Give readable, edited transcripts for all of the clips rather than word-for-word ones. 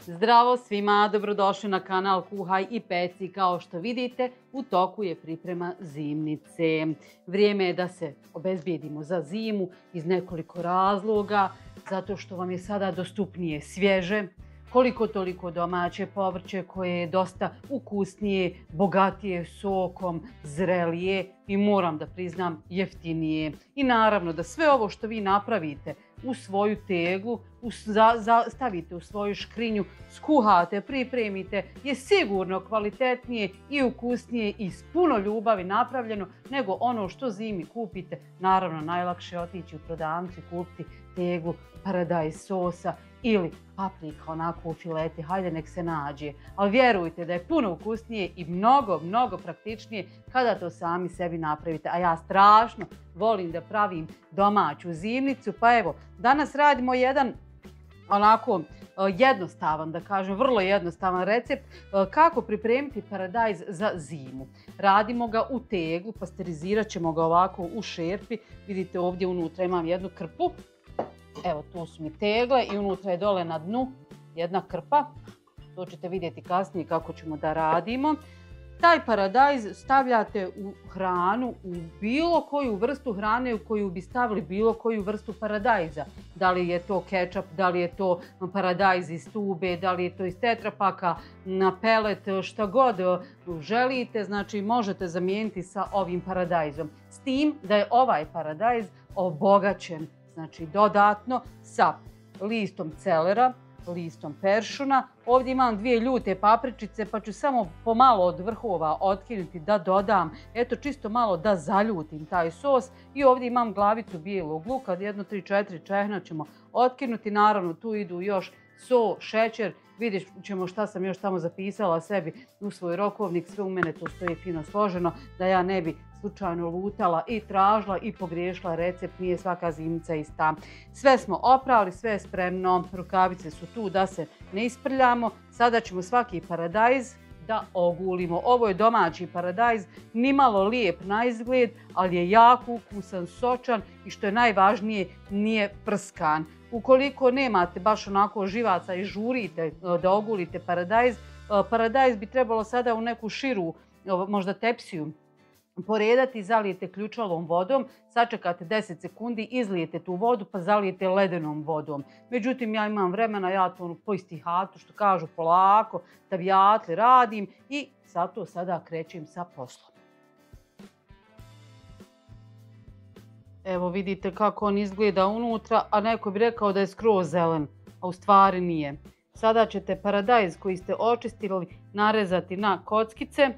Zdravo svima, dobrodošli na kanal Kuhaj i peci. Kao što vidite, u toku je priprema zimnice. Vrijeme je da se obezbijedimo za zimu iz nekoliko razloga, zato što vam je sada dostupnije svježe, koliko toliko domaće povrće koje je dosta ukusnije, bogatije sokom, zrelije i moram da priznam jeftinije. I naravno da sve ovo što vi napravite u svoju teglu, stavite u svoju škrinju, skuhate, pripremite, je sigurno kvalitetnije i ukusnije i s puno ljubavi napravljeno nego ono što zimi kupite. Naravno, najlakše je otići u prodavnicu i kupiti teglu paradajz sosa ili paprika onako u fileti, hajde nek se nađe. Ali vjerujte da je puno ukusnije i mnogo praktičnije kada to sami sebi napravite. A ja strašno volim da pravim domaću zimnicu, pa evo, danas radimo jedan onako jednostavan, da kažem, vrlo jednostavan recept kako pripremiti paradajz za zimu. Radimo ga u teglu, pasterizirat ćemo ga ovako u šerpi. Vidite ovdje unutra imam jednu krpu. Evo tu su mi tegle i unutra je dole na dnu jedna krpa. To ćete vidjeti kasnije kako ćemo da radimo. Taj paradajz stavljate u hranu, u bilo koju vrstu hrane u koju bi stavili bilo koju vrstu paradajza. Da li je to kečap, da li je to paradajz iz tube, da li je to iz tetrapaka, na pelet, šta god želite, znači možete zamijeniti sa ovim paradajzom. S tim da je ovaj paradajz obogaćen, znači dodatno sa listom celera, listom peršuna. Ovdje imam 2 ljute papričice pa ću samo pomalo od vrhova otkinuti da dodam, eto čisto malo da zaljutim taj sos. I ovdje imam glavicu bijelog luka, 1, 3, 4 čehna ćemo otkinuti. Naravno tu idu još so, šećer, vidjet ćemo šta sam još tamo zapisala sebi u svoj rokovnik, sve u mene to stoji fino složeno da ja ne bi slučajno lutala i tražila i pogriješila recept, nije svaka zimnica ista. Sve smo oprali, sve je spremno, rukavice su tu da se ne isprljamo. Sada ćemo svaki paradajz da ogulimo. Ovo je domaći paradajz, nimalo lijep na izgled, ali je jako ukusan, sočan i što je najvažnije, nije prskan. Ukoliko nemate baš onako živaca i žurite da ogulite paradajz bi trebalo sada u neku širu, možda tepsiju, poredati, zalijete ključalom vodom, sačekate 10 sekundi, izlijete tu vodu pa zalijete ledenom vodom. Međutim, ja imam vremena, ja to po istihatu, što kažu, polako, tavijatli radim i zato sada krećem sa poslom. Evo vidite kako on izgleda unutra, a neko bi rekao da je skroz zelen, a u stvari nije. Sada ćete paradajz koji ste očistili narezati na kockice.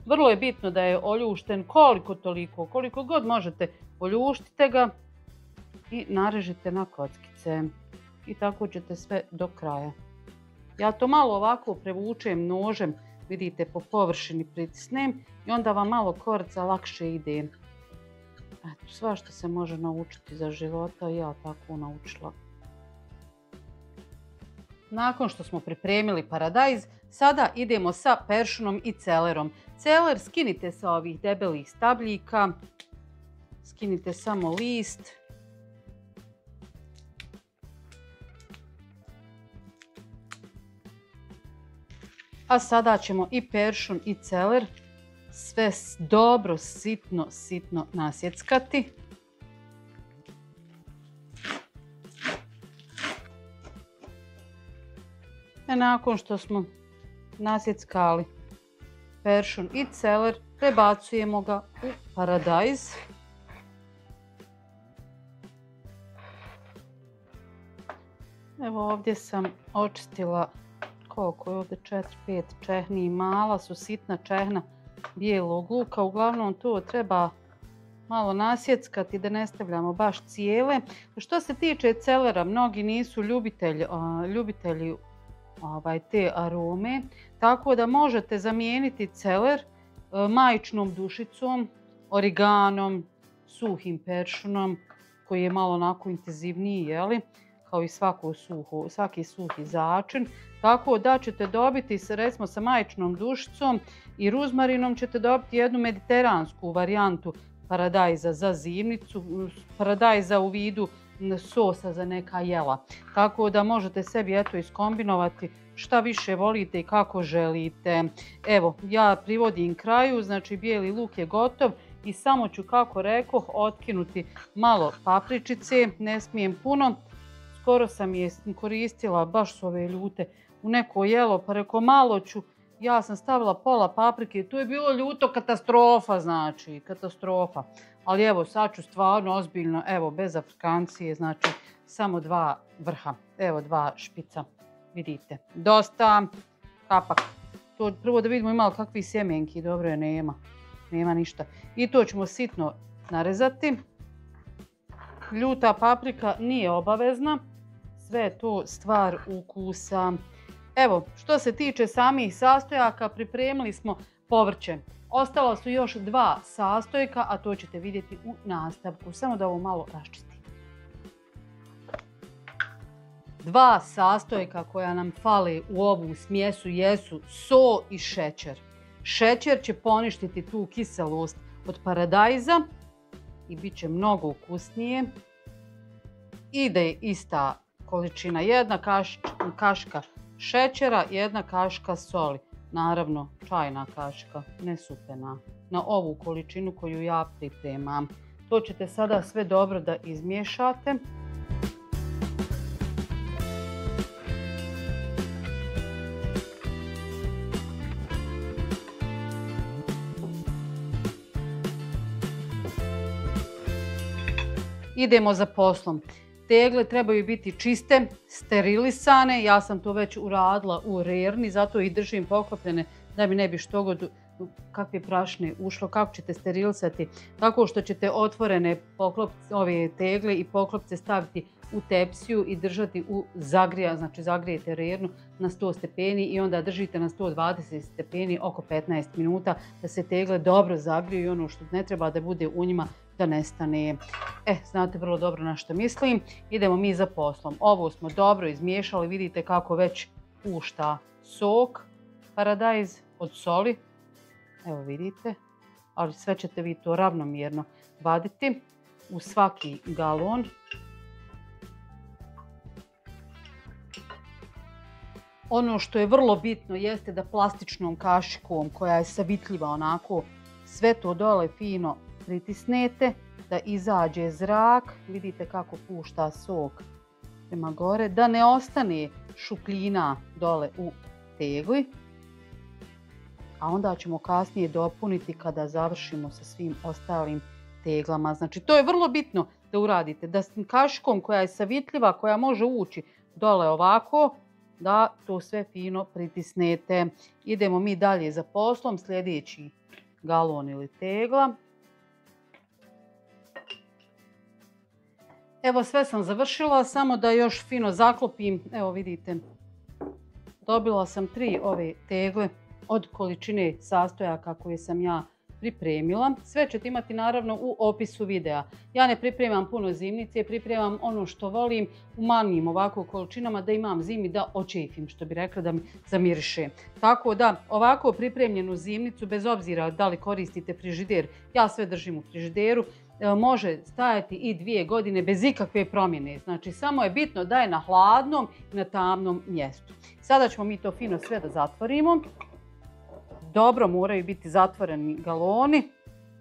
Vrlo je bitno da je oljušten koliko toliko, koliko god možete, oljuštite ga i narežite na kockice. I tako ćete sve do kraja. Ja to malo ovako prevučem nožem, vidite po površini pritisnem i onda vam malo korca lakše ide. Eto, svašta se može naučiti za života, ja tako naučila. Nakon što smo pripremili paradajz, sada idemo sa peršunom i celerom. Celer skinite sa ovih debelih stabljika, skinite samo list. A sada ćemo i peršun i celer sve dobro sitno nasjeckati. Nakon što smo nasjeckali peršun i celer, prebacujemo ga u paradajz. Evo ovdje sam očistila koliko je ovdje 4-5 čehni, mala su sitna čehna bijelog luka. Uglavnom to treba malo nasjeckati da ne stavljamo baš cijele. Što se tiče celera, mnogi nisu ljubitelji te arome, tako da možete zamijeniti celer majičnom dušicom, origanom, suhim peršunom koji je malo onako intenzivniji, jeli, kao i svaki suhi začin. Tako da ćete dobiti, recimo sa majičnom dušicom i ruzmarinom ćete dobiti jednu mediteransku varijantu paradajza za zimnicu, paradajza u vidu sosa za neka jela. Tako da možete sebi eto iskombinovati šta više volite i kako želite. Evo, ja privodim kraju, znači bijeli luk je gotov i samo ću, kako rekoh, otkinuti malo papričice, ne smijem puno. Skoro sam je koristila, baš su ove ljute, u neko jelo, pa reko malo ću. Ja sam stavila pola paprike, to je bilo ljuto, katastrofa, znači, katastrofa. Ali evo, sad ću stvarno ozbiljno, evo, bez afrikancije, znači, samo 2 vrha, evo 2 špica, vidite. Dosta, kapak. To prvo da vidimo ima li kakvi sjemenki, dobro je, nema ništa. I to ćemo sitno narezati. Ljuta paprika nije obavezna, sve je to stvar ukusa. Evo, što se tiče samih sastojaka, pripremili smo povrće. Ostala su još 2 sastojka, a to ćete vidjeti u nastavku. Samo da ovo malo raščistim. 2 sastojka koja nam fale u ovu smjesu jesu so i šećer. Šećer će poništiti tu kiselost od paradajza i bit će mnogo ukusnije. Ide ista količina, 1 kašika šećera, 1 kašika soli. Naravno, čajna kašika, ne supena, na ovu količinu koju ja pripremam. To ćete sada sve dobro da izmiješate. Idemo za poslom. Tegle trebaju biti čiste, sterilisane. Ja sam to već uradila u rerni, zato i držim poklopljene da mi ne bi štogod kakve prašne ušlo. Kako ćete sterilisati? Tako što ćete otvorene ove tegle i poklopce staviti u tepsiju i držati u zagrijete rernu na 100 stepeni i onda držite na 120 stepeni oko 15 minuta da se tegle dobro zagriju i ono što ne treba da bude u njima da nestane. Znate vrlo dobro na što mislim. Idemo mi za poslom. Ovo smo dobro izmiješali, vidite kako već pušta sok, paradajz od soli. Evo vidite, ali sve ćete vi to ravnomjerno vaditi u svaki galon. Ono što je vrlo bitno jeste da plastičnom kašikom koja je savitljiva onako sve to dole fino pritisnete da izađe zrak. Vidite kako pušta sok prema gore, da ne ostane šupljina dole u tegli. A onda ćemo kasnije dopuniti kada završimo sa svim ostalim teglama. Znači to je vrlo bitno da uradite, da s kašikom koja je savitljiva, koja može ući dole ovako, da to sve fino pritisnete. Idemo mi dalje za poslom, sljedeći galon ili tegla. Evo sve sam završila, samo da još fino zaklopim. Evo vidite, dobila sam 3 ove tegle od količine sastojaka koje sam ja pripremila. Sve ćete imati naravno u opisu videa. Ja ne pripremam puno zimnice, pripremam ono što volim u manjim ovako količinama da imam zimi da očefim, što bi rekla, da mi zamiriše. Tako da ovako pripremljenu zimnicu, bez obzira da li koristite frižider, ja sve držim u frižideru, može stajati i 2 godine bez ikakve promjene. Znači samo je bitno da je na hladnom i na tamnom mjestu. Sada ćemo mi to fino sve da zatvorimo. Dobro moraju biti zatvoreni galoni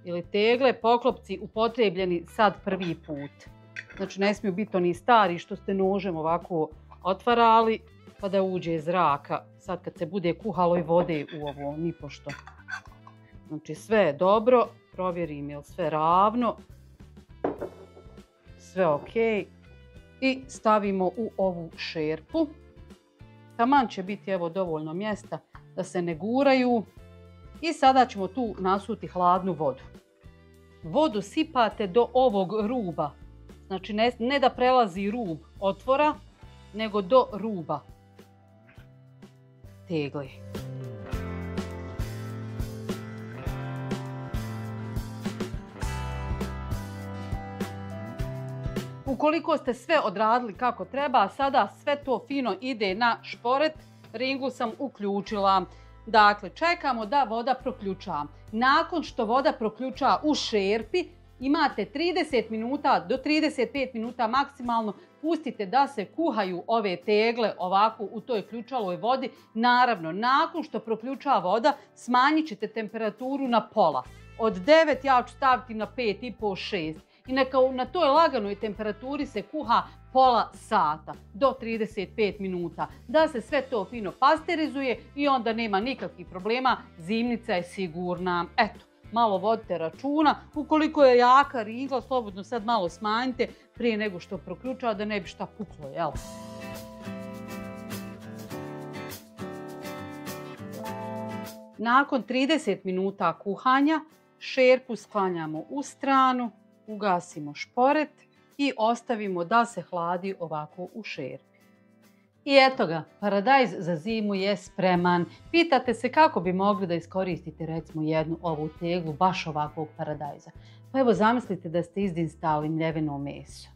ili tegle, poklopci upotrebljeni sad prvi put. Znači ne smiju biti oni stari što ste nožem ovako otvarali pa da uđe zraka. Sad kad se bude kuhalo i vode u ovo, nipošto. Znači sve je dobro, provjerim je li sve ravno, sve ok i stavimo u ovu šerpu. Taman će biti evo dovoljno mjesta da se ne guraju. I sada ćemo tu nasuti hladnu vodu. Vodu sipate do ovog ruba. Znači ne da prelazi rub otvora, nego do ruba tegle. Ukoliko ste sve odradili kako treba, sada sve to fino ide na šporet. Ringlu sam uključila. Dakle, čekamo da voda proključa. Nakon što voda proključa u šerpi, imate 30 minuta do 35 minuta maksimalno. Pustite da se kuhaju ove tegle ovako u toj ključaloj vodi. Naravno, nakon što proključa voda, smanjit ćete temperaturu na pola. Od 9 ja ću staviti na 5,5, 6. I neka na toj laganoj temperaturi se kuha pola sata do 35 minuta. Da se sve to fino pasterizuje i onda nema nikakvih problema, zimnica je sigurna. Eto, malo vodite računa. Ukoliko je jaka ringla, slobodno sad malo smanjite prije nego što proključa da ne bi šta puklo, jel? Nakon 30 minuta kuhanja, šerpu sklanjamo u stranu, ugasimo šporet i ostavimo da se hladi ovako u šerpi. I eto ga, paradajz za zimu je spreman. Pitate se kako bi mogli da iskoristite recimo jednu ovu teglu baš ovakvog paradajza. Pa evo zamislite da ste izdinstali mljeveno meso.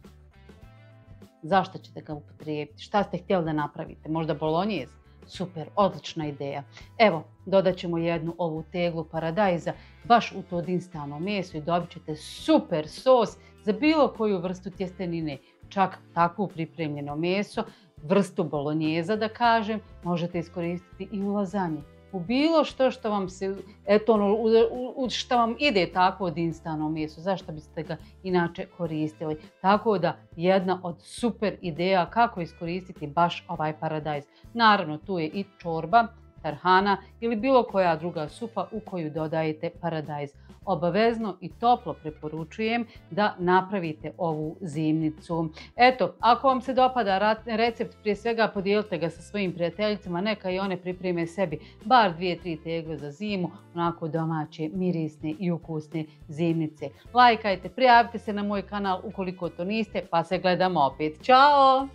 Zašto ćete ga upotrijebiti? Šta ste htjeli da napravite? Možda bolonjez? Super, odlična ideja. Evo, dodat ćemo jednu ovu teglu paradajza baš u to dinstano meso i dobit ćete super sos za bilo koju vrstu tjestenine. Čak takvu pripremljeno meso, vrstu bolonjeza da kažem, možete iskoristiti i u lazanji. U bilo što vam se, što vam ide tako od instano meso, zašto biste ga inače koristili. Tako da jedna od super ideja kako iskoristiti baš ovaj paradajz. Naravno tu je i čorba, tarhana ili bilo koja druga supa u koju dodajete paradajz. Obavezno i toplo preporučujem da napravite ovu zimnicu. Eto, ako vam se dopada recept, prije svega podijelite ga sa svojim prijateljicama, neka i one pripreme sebi bar 2-3 tegle za zimu, onako domaće, mirisne i ukusne zimnice. Lajkajte, prijavite se na moj kanal ukoliko to niste, pa se gledamo opet. Ćao!